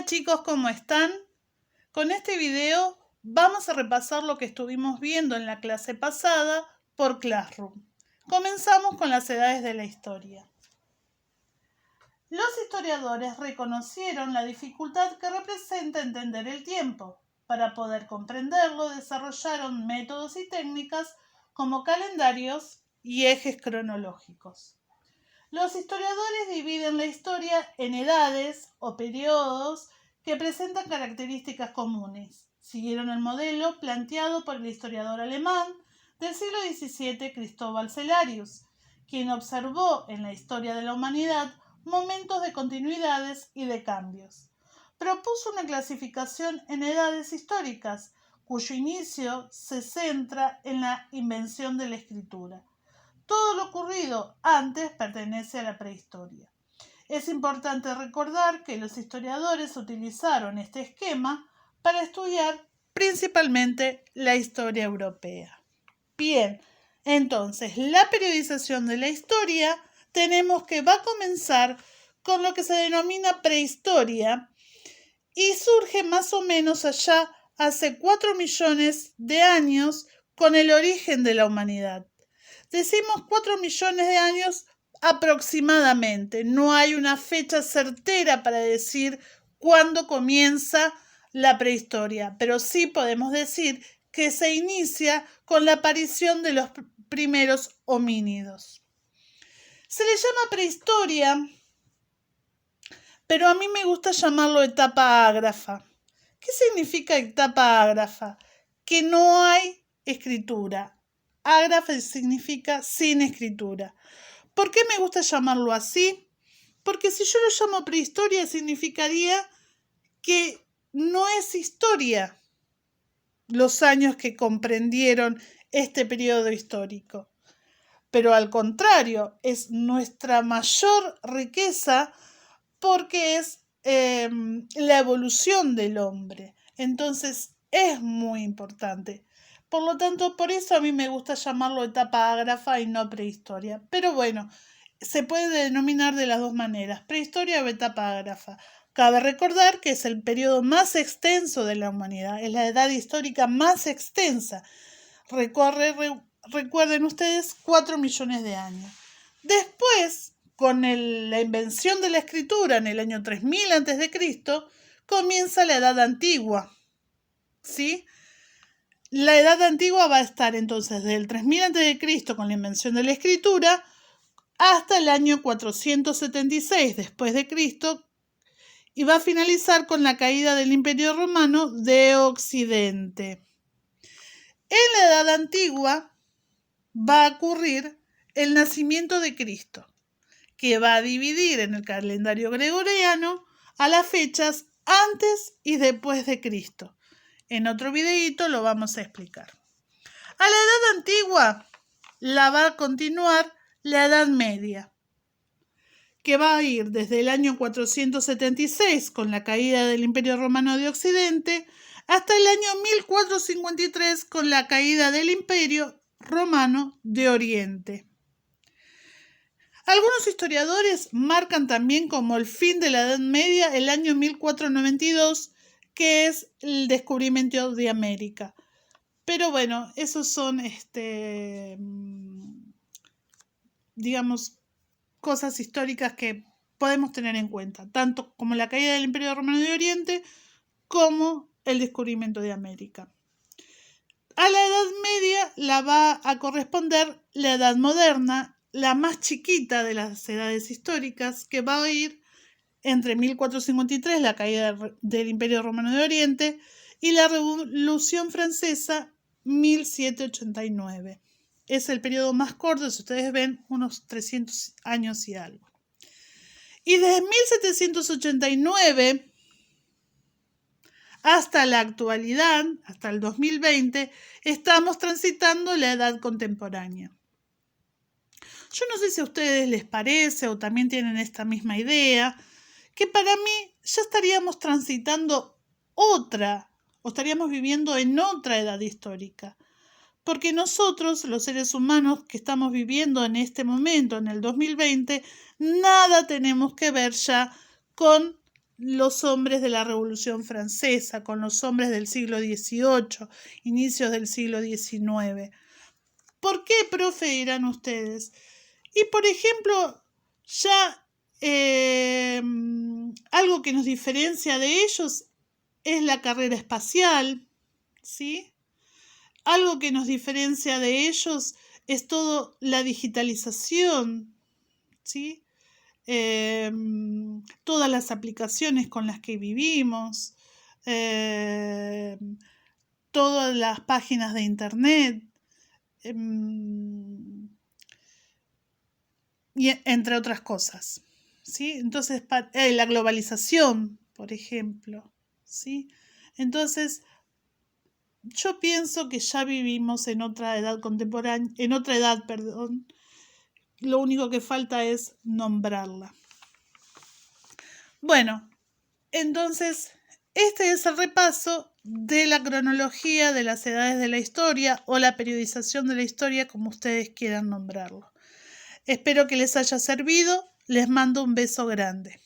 Hola chicos, ¿cómo están? Con este video vamos a repasar lo que estuvimos viendo en la clase pasada por Classroom. Comenzamos con las edades de la historia. Los historiadores reconocieron la dificultad que representa entender el tiempo. Para poder comprenderlo, desarrollaron métodos y técnicas como calendarios y ejes cronológicos. Los historiadores dividen la historia en edades o periodos que presentan características comunes. Siguieron el modelo planteado por el historiador alemán del siglo XVII Cristóbal Celarius, quien observó en la historia de la humanidad momentos de continuidades y de cambios. Propuso una clasificación en edades históricas, cuyo inicio se centra en la invención de la escritura. Todo lo ocurrido antes pertenece a la prehistoria. Es importante recordar que los historiadores utilizaron este esquema para estudiar principalmente la historia europea. Bien, entonces la periodización de la historia tenemos que va a comenzar con lo que se denomina prehistoria y surge más o menos allá hace 4 millones de años con el origen de la humanidad. Decimos 4 millones de años aproximadamente. No hay una fecha certera para decir cuándo comienza la prehistoria, pero sí podemos decir que se inicia con la aparición de los primeros homínidos. Se le llama prehistoria, pero a mí me gusta llamarlo etapa ágrafa. ¿Qué significa etapa ágrafa? Que no hay escritura. Ágrafa significa sin escritura. ¿Por qué me gusta llamarlo así? Porque si yo lo llamo prehistoria significaría que no es historia los años que comprendieron este periodo histórico. Pero al contrario, es nuestra mayor riqueza porque es la evolución del hombre. Entonces es muy importante. Por lo tanto, por eso a mí me gusta llamarlo etapa ágrafa y no prehistoria. Pero bueno, se puede denominar de las dos maneras, prehistoria o etapa ágrafa. Cabe recordar que es el periodo más extenso de la humanidad, es la edad histórica más extensa. Recuerden ustedes 4 millones de años. Después, con la invención de la escritura en el año 3000 a.C., comienza la Edad Antigua. ¿Sí? La Edad Antigua va a estar entonces desde el 3000 a.C. con la invención de la escritura hasta el año 476 después de Cristo y va a finalizar con la caída del Imperio Romano de Occidente. En la Edad Antigua va a ocurrir el nacimiento de Cristo, que va a dividir en el calendario gregoriano a las fechas antes y después de Cristo. En otro videíto lo vamos a explicar. A la Edad Antigua la va a continuar la Edad Media, que va a ir desde el año 476 con la caída del Imperio Romano de Occidente hasta el año 1453 con la caída del Imperio Romano de Oriente. Algunos historiadores marcan también como el fin de la Edad Media el año 1492, que es el descubrimiento de América. Pero bueno, esos son, digamos, cosas históricas que podemos tener en cuenta, tanto como la caída del Imperio Romano de Oriente como el descubrimiento de América. A la Edad Media la va a corresponder la Edad Moderna, la más chiquita de las edades históricas, que va a ir entre 1453, la caída del Imperio Romano de Oriente, y la Revolución Francesa, 1789. Es el periodo más corto, si ustedes ven, unos 300 años y algo. Y desde 1789 hasta la actualidad, hasta el 2020, estamos transitando la edad contemporánea. Yo no sé si a ustedes les parece o también tienen esta misma idea, que para mí ya estaríamos transitando otra, o estaríamos viviendo en otra edad histórica. Porque nosotros, los seres humanos que estamos viviendo en este momento, en el 2020, nada tenemos que ver ya con los hombres de la Revolución Francesa, con los hombres del siglo XVIII, inicios del siglo XIX. ¿Por qué, profe? Dirán ustedes. Y por ejemplo, ya algo que nos diferencia de ellos es la carrera espacial, ¿sí? Algo que nos diferencia de ellos es toda la digitalización, ¿sí? Todas las aplicaciones con las que vivimos, todas las páginas de internet, y entre otras cosas, ¿sí? Entonces, la globalización, por ejemplo, ¿sí? Entonces, yo pienso que ya vivimos en otra edad contemporánea, perdón. Lo único que falta es nombrarla. Bueno, entonces, este es el repaso de la cronología de las edades de la historia o la periodización de la historia, como ustedes quieran nombrarlo. Espero que les haya servido. Les mando un beso grande.